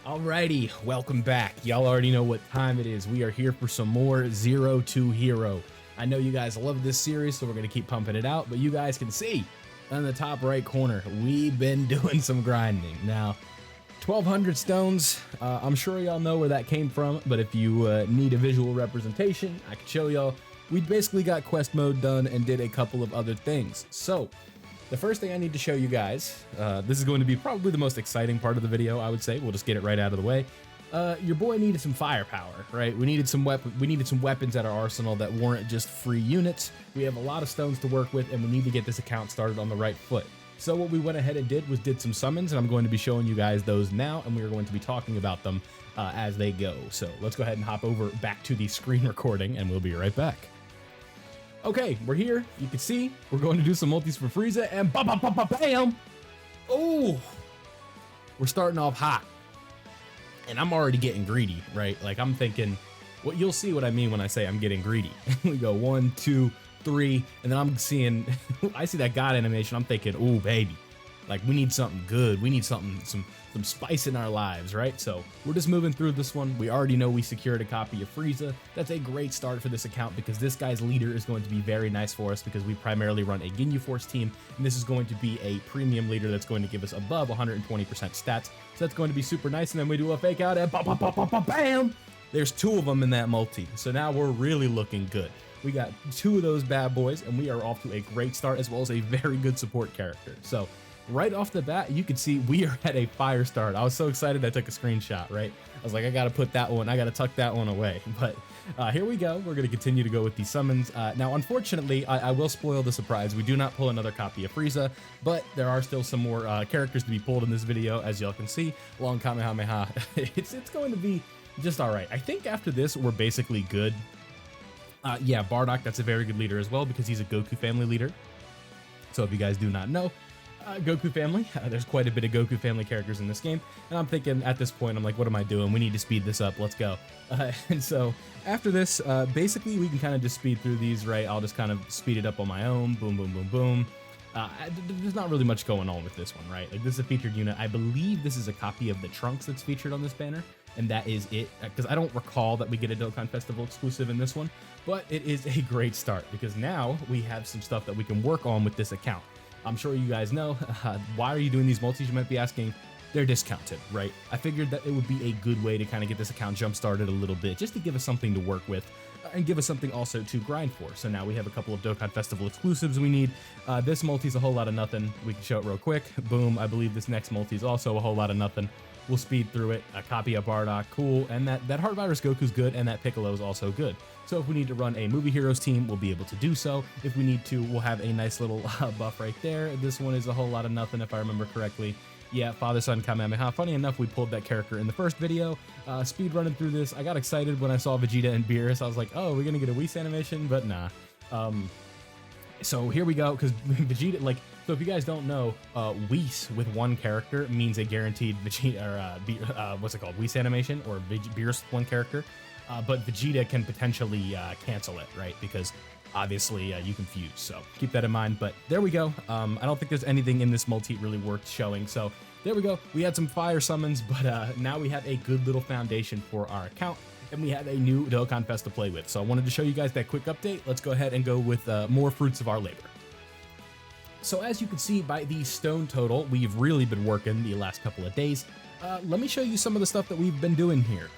Alrighty, welcome back. Y'all already know what time it is. We are here for some more Zero to Hero. I know you guys love this series, so we're going to keep pumping it out, but you guys can see in the top right corner, we've been doing some grinding. Now, 1,200 stones, I'm sure y'all know where that came from, but if you need a visual representation, I can show y'all. We basically got quest mode done and did a couple of other things. So, the first thing I need to show you guys, this is going to be probably the most exciting part of the video, I would say. We'll just get it right out of the way. Your boy needed some firepower, right? We needed some weapons at our arsenal that weren't just free units. We have a lot of stones to work with, and we need to get this account started on the right foot. So what we went ahead and did some summons, and I'm going to be showing you guys those now, and we are going to be talking about them as they go. So let's go ahead and hop over back to the screen recording, and we'll be right back. Okay, we're here. You can see we're going to do some multis for Frieza, and bam! Oh, we're starting off hot, and I'm already getting greedy, right? Like I'm thinking, what you'll see what I mean when I say I'm getting greedy. We go 1, 2, 3, and then I'm seeing, I see that God animation. I'm thinking, oh baby, like we need something good. We need something, some spice in our lives, right? So we're just moving through this one. We already know we secured a copy of Frieza. That's a great start for this account because this guy's leader is going to be very nice for us because we primarily run a Ginyu Force team, and this is going to be a premium leader that's going to give us above 120% stats. So that's going to be super nice. And then we do a fake out and bam! There's 2 of them in that multi. So now we're really looking good. We got 2 of those bad boys, and we are off to a great start as well as a very good support character. So right off the bat, you can see we are at a fire start. I was so excited I took a screenshot, right? I was like, I gotta put that one, I gotta tuck that one away. But here we go. We're gonna continue to go with these summons. Now, unfortunately, I will spoil the surprise. We do not pull another copy of Frieza, but there are still some more characters to be pulled in this video, as y'all can see. Long Kamehameha. It's going to be just all right. I think after this, we're basically good. Yeah, Bardock, that's a very good leader as well because he's a Goku family leader. So if you guys do not know, Goku family, there's quite a bit of Goku family characters in this game, and I'm thinking at this point, I'm like, what am I doing? We need to speed this up. Let's go. And so after this, basically we can kind of just speed through these, right? I'll just kind of speed it up on my own. Boom, boom, boom, boom. There's not really much going on with this one, right? Like this is a featured unit. I believe this is a copy of the Trunks that's featured on this banner, and that is it, because I don't recall that we get a Dokkan Festival exclusive in this one, but it is a great start because now we have some stuff that we can work on with this account. I'm sure you guys know, why are you doing these multis, you might be asking? They're discounted, right? I figured that it would be a good way to kind of get this account jump started a little bit, just to give us something to work with, and give us something also to grind for. So now we have a couple of Dokkan Festival exclusives we need. This multi is a whole lot of nothing. We can show it real quick. Boom, I believe this next multi is also a whole lot of nothing. We'll speed through it. A copy of Bardock, cool. And that Heart Virus Goku's good, and that Piccolo is also good. So if we need to run a Movie Heroes team, we'll be able to do so. If we need to, we'll have a nice little buff right there. This one is a whole lot of nothing, if I remember correctly. Yeah, Father, Son, Kamehameha. Funny enough, we pulled that character in the first video. Speed running through this. I got excited when I saw Vegeta and Beerus. I was like, oh, we're going to get a Whis animation? But nah. So here we go, because Vegeta, like, so if you guys don't know, Whis with one character means a guaranteed Vegeta, or what's it called, Whis animation, or Beerus with one character. But Vegeta can potentially cancel it, right? Because obviously you confuse, so keep that in mind. But there we go. I don't think there's anything in this multi really worth showing. So there we go. We had some fire summons, but now we have a good little foundation for our account, and we have a new Dokkan Fest to play with. So I wanted to show you guys that quick update. Let's go ahead and go with more fruits of our labor. So as you can see by the stone total, we've really been working the last couple of days. Let me show you some of the stuff that we've been doing here.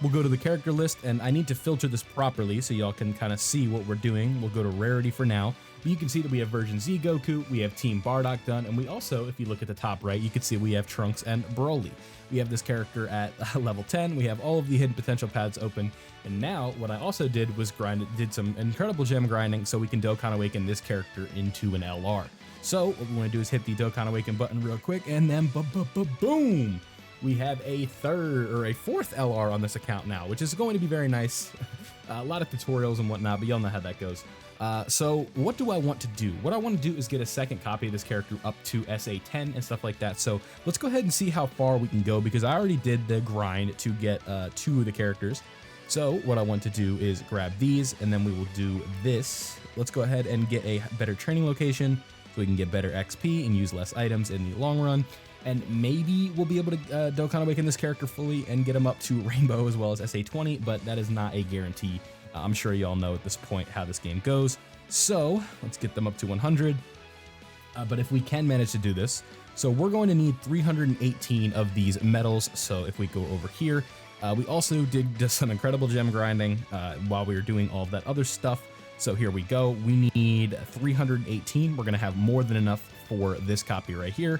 We'll go to the character list, and I need to filter this properly so y'all can kind of see what we're doing. We'll go to rarity for now. But you can see that we have version Z Goku, we have Team Bardock done, and we also, if you look at the top right, you can see we have Trunks and Broly. We have this character at level 10, we have all of the hidden potential paths open, and now what I also did was did some incredible gem grinding so we can Dokkan Awaken this character into an LR. So what we want to do is hit the Dokkan Awaken button real quick, and then boom! We have a fourth LR on this account now, which is going to be very nice. A lot of tutorials and whatnot, but y'all know how that goes. So what do I want to do? What I want to do is get a second copy of this character up to SA10 and stuff like that. So let's go ahead and see how far we can go, because I already did the grind to get 2 of the characters. So what I want to do is grab these, and then we will do this. Let's go ahead and get a better training location so we can get better XP and use less items in the long run. and maybe we'll be able to Dokkan Awaken this character fully and get him up to Rainbow as well as SA20, but that is not a guarantee. I'm sure y'all know at this point how this game goes. So let's get them up to 100. But if we can manage to do this, so we're going to need 318 of these medals. So if we go over here, we also did just some incredible gem grinding while we were doing all of that other stuff. So here we go. We need 318. We're going to have more than enough for this copy right here.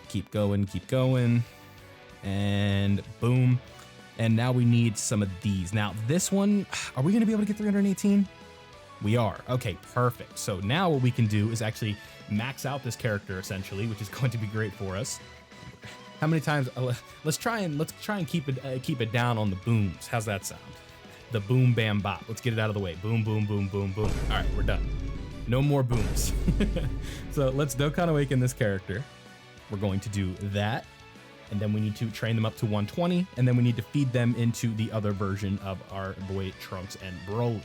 Keep going, and boom. And now we need some of these. Now this one, are we going to be able to get 318? We are. Okay, perfect. So now what we can do is actually max out this character essentially, which is going to be great for us. How many times? Let's try and keep it down on the booms. How's that sound? The boom bam bop. Let's get it out of the way. Boom boom boom boom boom. All right, we're done. No more booms. So let's Dokkan Awaken this character. We're going to do that, and then we need to train them up to 120, and then we need to feed them into the other version of our boy Trunks and Broly.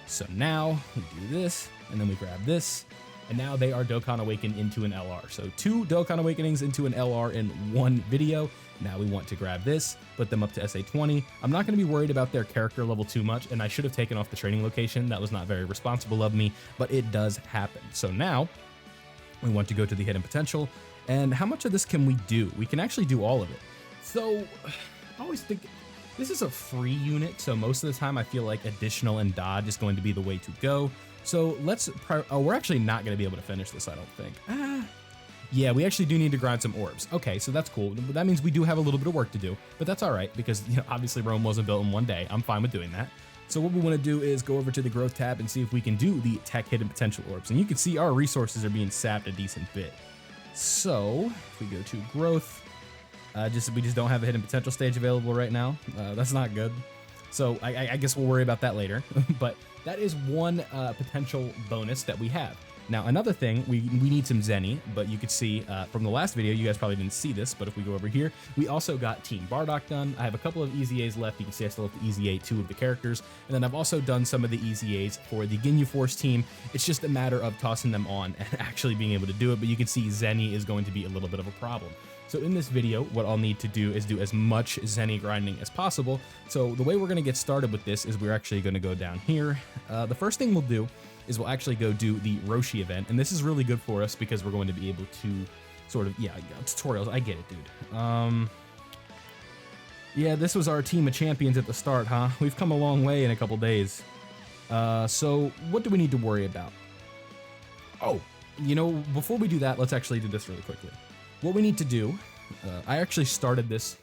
So now we do this, and then we grab this, and now they are Dokkan Awakened into an LR. So 2 Dokkan Awakenings into an LR in one video. Now we want to grab this, put them up to SA20. I'm not going to be worried about their character level too much, and I should have taken off the training location. That was not very responsible of me, but it does happen. So now we want to go to the hidden potential. And how much of this can we do? We can actually do all of it. So I always think this is a free unit, so most of the time I feel like additional and dodge is going to be the way to go. So let's, we're actually not going to be able to finish this, I don't think. Yeah, we actually do need to grind some orbs. Okay, so that's cool. That means we do have a little bit of work to do, but that's all right because, you know, obviously Rome wasn't built in one day. I'm fine with doing that. So what we want to do is go over to the growth tab and see if we can do the tech hidden potential orbs. And you can see our resources are being sapped a decent bit. So if we go to growth, we just don't have a hidden potential stage available right now. That's not good. So I guess we'll worry about that later. But that is one potential bonus that we have. Now, another thing, we need some Zeni, but you could see from the last video, you guys probably didn't see this, but if we go over here, we also got Team Bardock done. I have a couple of EZAs left. You can see I still have the EZA 2 of the characters, and then I've also done some of the EZAs for the Ginyu Force team. It's just a matter of tossing them on and actually being able to do it, but you can see Zeni is going to be a little bit of a problem. So in this video, what I'll need to do is do as much Zeni grinding as possible. So the way we're going to get started with this is we're actually going to go down here. The first thing we'll do is we'll actually go do the Roshi event, and this is really good for us because we're going to be able to sort of, yeah, tutorials. I get it, dude. Yeah, this was our team of champions at the start, huh? We've come a long way in a couple days. So what do we need to worry about? Oh, you know, before we do that, let's actually do this really quickly. What we need to do, I actually started this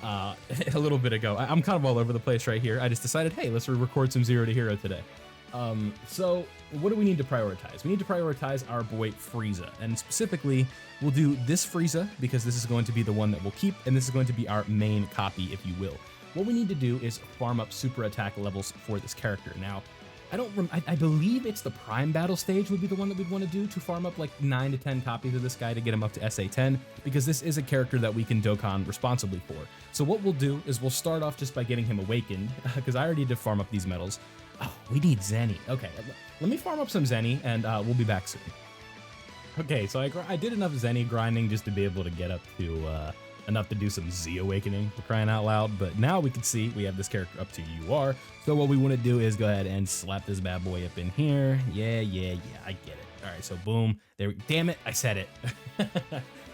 a little bit ago. I'm kind of all over the place right here. I just decided, hey, let's record some Zero to Hero today. So what do we need to prioritize? We need to prioritize our boy Frieza, and specifically we'll do this Frieza because this is going to be the one that we'll keep, and this is going to be our main copy, if you will. What we need to do is farm up super attack levels for this character. Now, I believe it's the prime battle stage would be the one that we'd want to do to farm up like 9 to 10 copies of this guy to get him up to SA10, because this is a character that we can Dokkan responsibly for. So what we'll do is we'll start off just by getting him awakened, because I already did farm up these medals. Oh, we need Zeni. Okay, let me farm up some Zeni, and we'll be back soon. Okay, so I did enough Zeni grinding just to be able to get up to enough to do some Z Awakening, for crying out loud. But now we can see we have this character up to UR. So what we want to do is go ahead and slap this bad boy up in here. Yeah, I get it. All right, so boom. There. Damn it, I said it.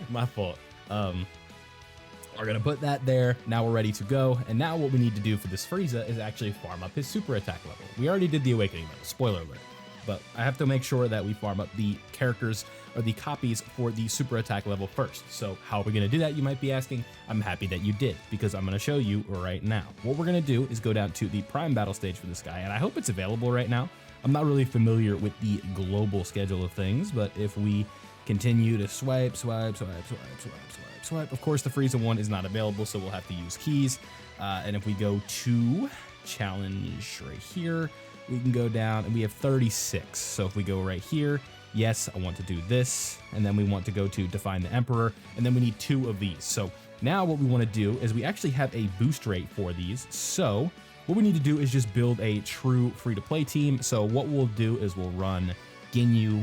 My fault. We're gonna put that there. Now we're ready to go. And now what we need to do for this Frieza is actually farm up his super attack level. We already did the Awakening level, spoiler alert. But I have to make sure that we farm up the characters or the copies for the super attack level first. So how are we going to do that, you might be asking? I'm happy that you did, because I'm going to show you right now. What we're going to do is go down to the prime battle stage for this guy, and I hope it's available right now. I'm not really familiar with the global schedule of things, but if we continue to swipe, of course the Frieza one is not available, so we'll have to use keys. And if we go to challenge right here, we can go down and we have 36. So if we go right here, yes, I want to do this. And then we want to go to define the Emperor. And then we need 2 of these. So now what we want to do is we actually have a boost rate for these. So what we need to do is just build a true free-to-play team. So what we'll do is we'll run Ginyu,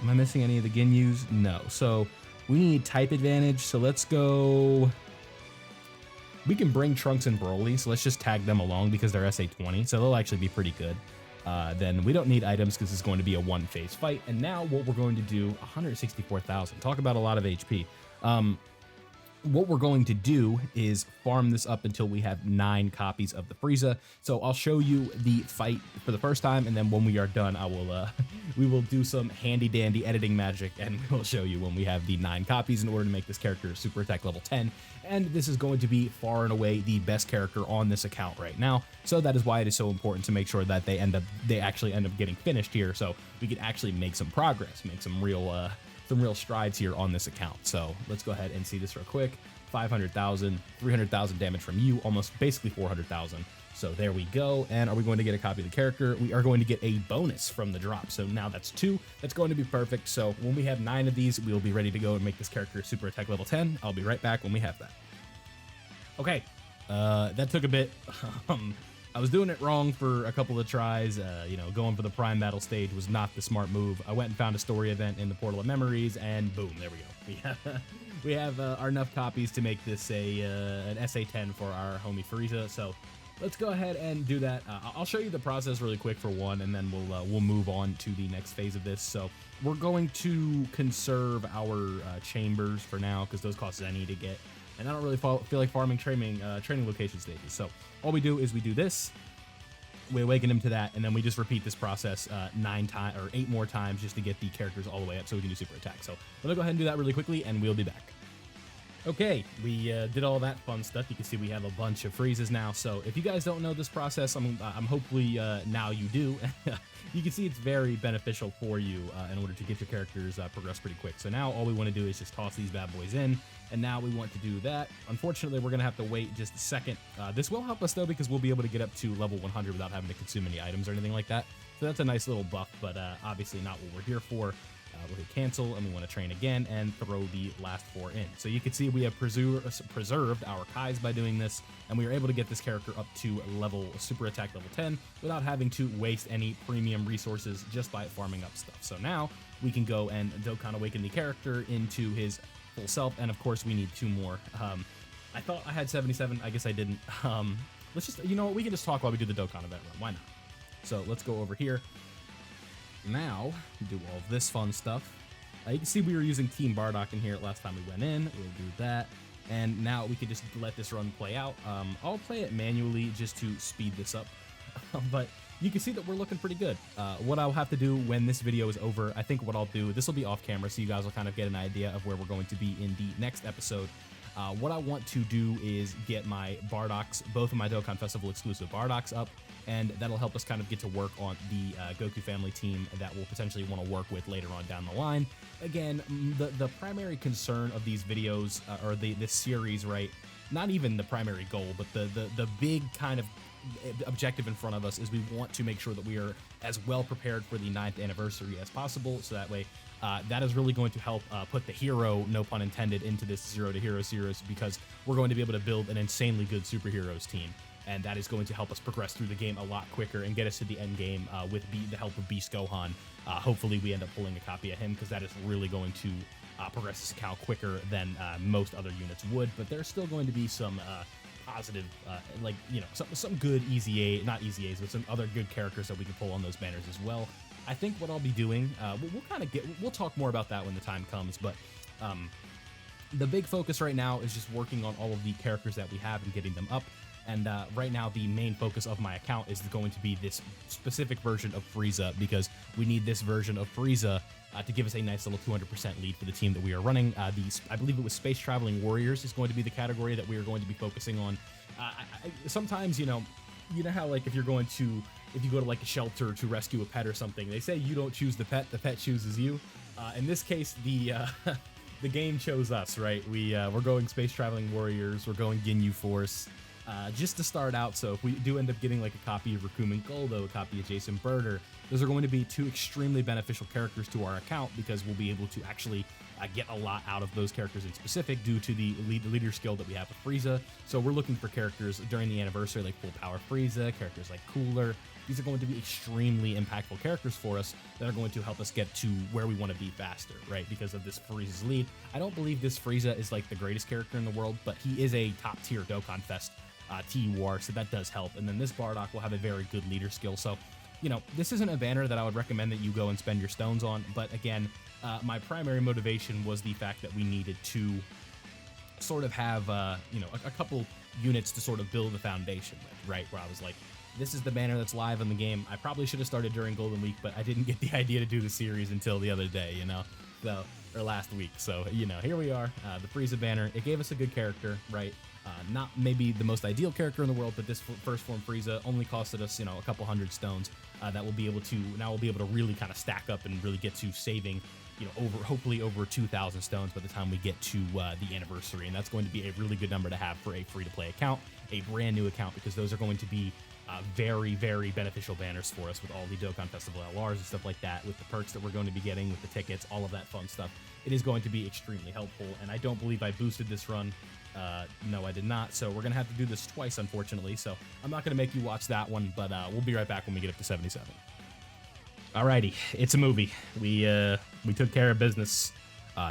Am I missing any of the Ginyus? No. So we need type advantage. So let's go. We can bring Trunks and Broly, so let's just tag them along because they're SA20, so they'll actually be pretty good. Then we don't need items because it's going to be a one-phase fight. And now what we're going to do, 164,000. Talk about a lot of HP. What we're going to do is farm this up until we have 9 copies of the Frieza. So I'll show you the fight for the first time, and then when we are done, I will we will do some handy dandy editing magic, and we'll show you when we have the 9 copies in order to make this character super attack level 10. And this is going to be far and away the best character on this account right now. So that is why it is so important to make sure that they actually end up getting finished here, so we can actually make some progress, make some real strides here on this account. So let's go ahead and see this real quick. 500,000, 300,000 damage from you, almost basically 400,000. So there we go. And are we going to get a copy of the character? We are going to get a bonus from the drop. So now that's 2. That's going to be perfect. So when we have 9 of these, we will be ready to go and make this character super attack level 10. I'll be right back when we have that. Okay, that took a bit. I was doing it wrong for a couple of tries. Going for the Prime Battle stage was not the smart move. I went and found a story event in the Portal of Memories, and boom, there we go. We have enough copies to make this an SA10 for our homie Frieza. So let's go ahead and do that. I'll show you the process really quick for one, and then we'll move on to the next phase of this. So we're going to conserve our chambers for now because those cost Zeni to get. And I don't really feel like farming training location stages. So all we do is we do this, we awaken him to that, and then we just repeat this process 9 times or 8 more times just to get the characters all the way up so we can do super attack. So let me go ahead and do that really quickly, and we'll be back. Okay, we did all that fun stuff. You can see we have a bunch of Friezas now. So if you guys don't know this process, I'm hopefully now you do. You can see it's very beneficial for you in order to get your characters progress pretty quick. So now all we want to do is just toss these bad boys in, and now we want to do that. Unfortunately, we're going to have to wait just a second. This will help us, though, because we'll be able to get up to level 100 without having to consume any items or anything like that. So that's a nice little buff, but obviously not what we're here for. We'll hit cancel, and we want to train again and throw the last 4 in. So you can see we have preserved our Kais by doing this, and we were able to get this character up to super attack level 10 without having to waste any premium resources just by farming up stuff. So now we can go and Dokkan awaken the character into his full self, and of course we need 2 more. I thought I had 77. I guess I didn't. Let's just, we can just talk while we do the Dokkan event run. Why not? So let's go over here. Now, do all of this fun stuff. You can see we were using Team Bardock in here last time we went in. We'll do that. And now we can just let this run play out. I'll play it manually just to speed this up. But you can see that we're looking pretty good. What I'll have to do when this video is over, I think what I'll do, this will be off camera, so you guys will kind of get an idea of where we're going to be in the next episode. What I want to do is get my Bardocks, both of my Dokkan Festival exclusive Bardocks up, and that'll help us kind of get to work on the Goku family team that we'll potentially want to work with later on down the line. Again, the primary concern of these videos, or this series, right, not even the primary goal, but the big kind of objective in front of us is we want to make sure that we are as well prepared for the 9th anniversary as possible, so that way that is really going to help put the hero, no pun intended, into this Zero to Hero series, because we're going to be able to build an insanely good superheroes team, and that is going to help us progress through the game a lot quicker and get us to the end game with the help of Beast Gohan. Hopefully we end up pulling a copy of him, because that is really going to progress this account quicker than most other units would, but there's still going to be some positive, some good not easy A's, but some other good characters that we can pull on those banners as well. I think what I'll be doing, we'll talk more about that when the time comes, but the big focus right now is just working on all of the characters that we have and getting them up. And right now, the main focus of my account is going to be this specific version of Frieza, because we need this version of Frieza to give us a nice little 200% lead for the team that we are running. I believe it was Space Traveling Warriors is going to be the category that we are going to be focusing on. Sometimes, you know how, like, if you go to like a shelter to rescue a pet or something, they say you don't choose the pet chooses you. In this case, the game chose us, right? We're going Space Traveling Warriors, we're going Ginyu Force, just to start out. So if we do end up getting like a copy of Rakumin Goldo, a copy of Jason Birder, those are going to be 2 extremely beneficial characters to our account, because we'll be able to actually get a lot out of those characters in specific due to the leader skill that we have with Frieza. So we're looking for characters during the anniversary like Full Power Frieza, characters like Cooler. These are going to be extremely impactful characters for us that are going to help us get to where we want to be faster, right? Because of this Frieza's lead. I don't believe this Frieza is like the greatest character in the world, but he is a top tier Dokkan Fest TUR, so that does help. And then this Bardock will have a very good leader skill. So, you know, this isn't a banner that I would recommend that you go and spend your stones on. But again, my primary motivation was the fact that we needed to sort of have, you know, a couple units to sort of build the foundation with, right? Where I was like, this is the banner that's live in the game. I probably should have started during Golden Week, but I didn't get the idea to do the series until the other day, you know, so, or last week. So, you know, here we are, the Frieza banner. It gave us a good character, right? Not maybe the most ideal character in the world, but this first form Frieza only costed us, you know, a couple hundred stones that we'll be able to, now we'll be able to really kind of stack up and really get to saving, you know, hopefully over 2,000 stones by the time we get to the anniversary. And that's going to be a really good number to have for a free-to-play account, a brand new account, because those are going to be very, very beneficial banners for us with all the Dokkan Festival LRs and stuff like that, with the perks that we're going to be getting, with the tickets, all of that fun stuff. It is going to be extremely helpful, and I don't believe I boosted this run. No, I did not, so we're going to have to do this twice, unfortunately, so I'm not going to make you watch that one, but we'll be right back when we get up to 77. Alrighty, it's a movie. We took care of business.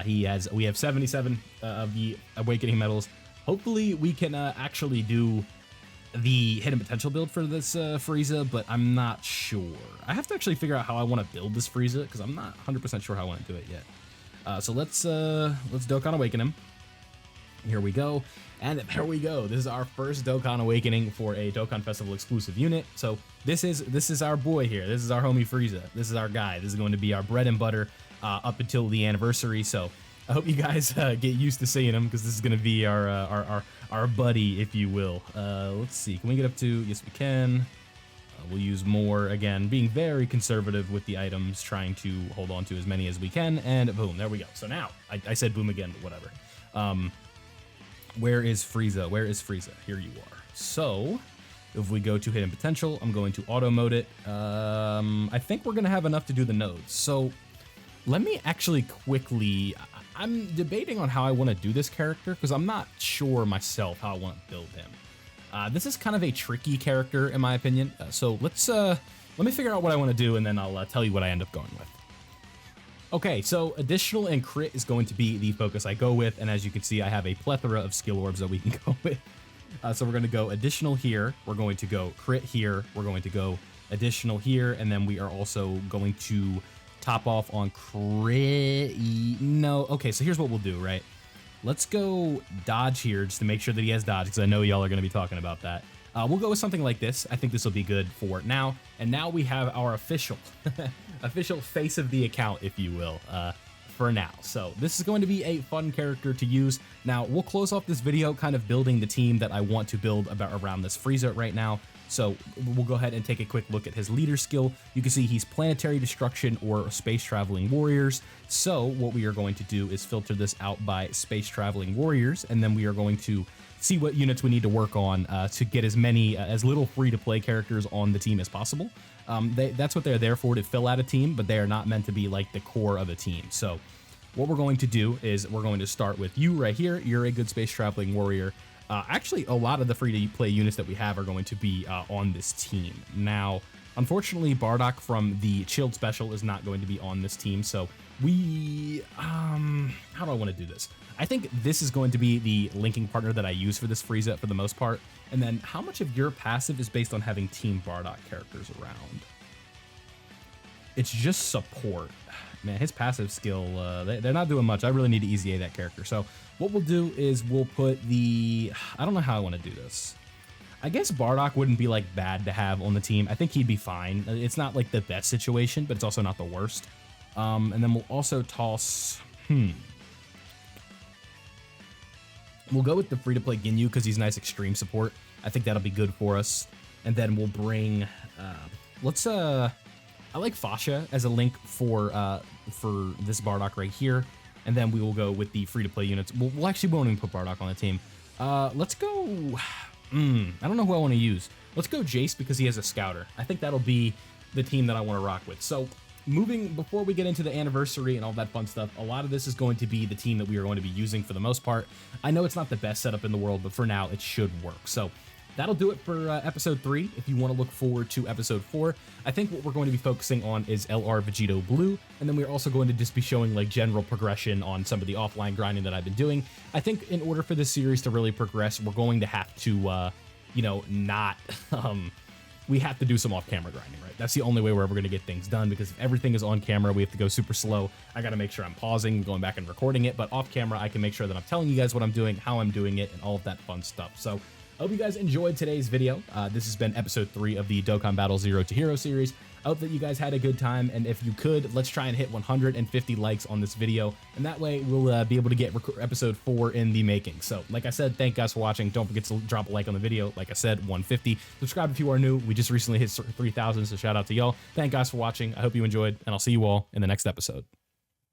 We have 77 of the Awakening medals. Hopefully, we can actually do the hidden potential build for this Frieza, but I'm not sure. I have to actually figure out how I want to build this Frieza because I'm not 100% sure how I want to do it yet. So let's Dokkan Awaken him. Here we go, and there we go. This is our first Dokkan Awakening for a Dokkan Festival exclusive unit. So this is our boy here. This is our homie Frieza. This is our guy. This is going to be our bread and butter up until the anniversary. So I hope you guys get used to seeing him because this is going to be our buddy, if you will. Let's see. Can we get up to? Yes, we can. We'll use more, again, being very conservative with the items, trying to hold on to as many as we can, and boom, there we go. So now, I said boom again, but whatever. Where is Frieza? Where is Frieza? Here you are. So, if we go to Hidden Potential, I'm going to auto mode it. I think we're going to have enough to do the nodes. So, let me actually quickly... I'm debating on how I want to do this character, because I'm not sure myself how I want to build him. This is kind of a tricky character, in my opinion. So let me figure out what I want to do, and then I'll tell you what I end up going with. Okay, so additional and crit is going to be the focus I go with, and as you can see, I have a plethora of skill orbs that we can go with. So we're going to go additional here, we're going to go crit here, we're going to go additional here, and then we are also going to top off on crit. No, okay, so here's what we'll do, right? Let's go dodge here just to make sure that he has dodge, because I know y'all are going to be talking about that. We'll go with something like this. I think this will be good for now. And now we have our official face of the account, if you will, for now. So this is going to be a fun character to use. Now, we'll close off this video kind of building the team that I want to build around this Frieza right now. So we'll go ahead and take a quick look at his leader skill. You can see he's Planetary Destruction or Space Traveling Warriors. So what we are going to do is filter this out by Space Traveling Warriors, and then we are going to see what units we need to work on to get as little free-to-play characters on the team as possible. That's what they're there for, to fill out a team, but they are not meant to be like the core of a team. So what we're going to do is we're going to start with you right here. You're a good Space Traveling Warrior. Actually, a lot of the free-to-play units that we have are going to be on this team. Now, unfortunately, Bardock from the Chilled Special is not going to be on this team, so we... how do I want to do this? I think this is going to be the linking partner that I use for this Frieza for the most part. And then how much of your passive is based on having Team Bardock characters around? It's just support. Man, his passive skill, they're not doing much. I really need to easy A that character. So what we'll do is we'll put the... I don't know how I want to do this. I guess Bardock wouldn't be like bad to have on the team. I think he'd be fine. It's not like the best situation, but it's also not the worst. And then we'll also toss... We'll go with the free-to-play Ginyu because he's nice extreme support. I think that'll be good for us. And then we'll bring... I like Fasha as a link for this Bardock right here. And then we will go with the free-to-play units. We won't even put Bardock on the team. Let's go... I don't know who I want to use. Let's go Jace because he has a Scouter. I think that'll be the team that I want to rock with. So before we get into the anniversary and all that fun stuff, a lot of this is going to be the team that we are going to be using for the most part. I know it's not the best setup in the world, but for now it should work. So that'll do it for episode 3. If you want to look forward to episode 4, I think what we're going to be focusing on is LR Vegito Blue, and then we're also going to just be showing like general progression on some of the offline grinding that I've been doing. I think in order for this series to really progress, we're going to have to, you know, not we have to do some off-camera grinding, right? That's the only way we're ever going to get things done, because if everything is on camera, we have to go super slow. I got to make sure I'm pausing, going back and recording it, but off camera, I can make sure that I'm telling you guys what I'm doing, how I'm doing it, and all of that fun stuff. So I hope you guys enjoyed today's video. This has been episode 3 of the Dokkan Battle Zero to Hero series. I hope that you guys had a good time, and if you could, let's try and hit 150 likes on this video, and that way we'll be able to get episode 4 in the making. So, like I said, thank you guys for watching. Don't forget to drop a like on the video. Like I said, 150. Subscribe if you are new. We just recently hit 3,000, so shout out to y'all. Thank you guys for watching. I hope you enjoyed, and I'll see you all in the next episode.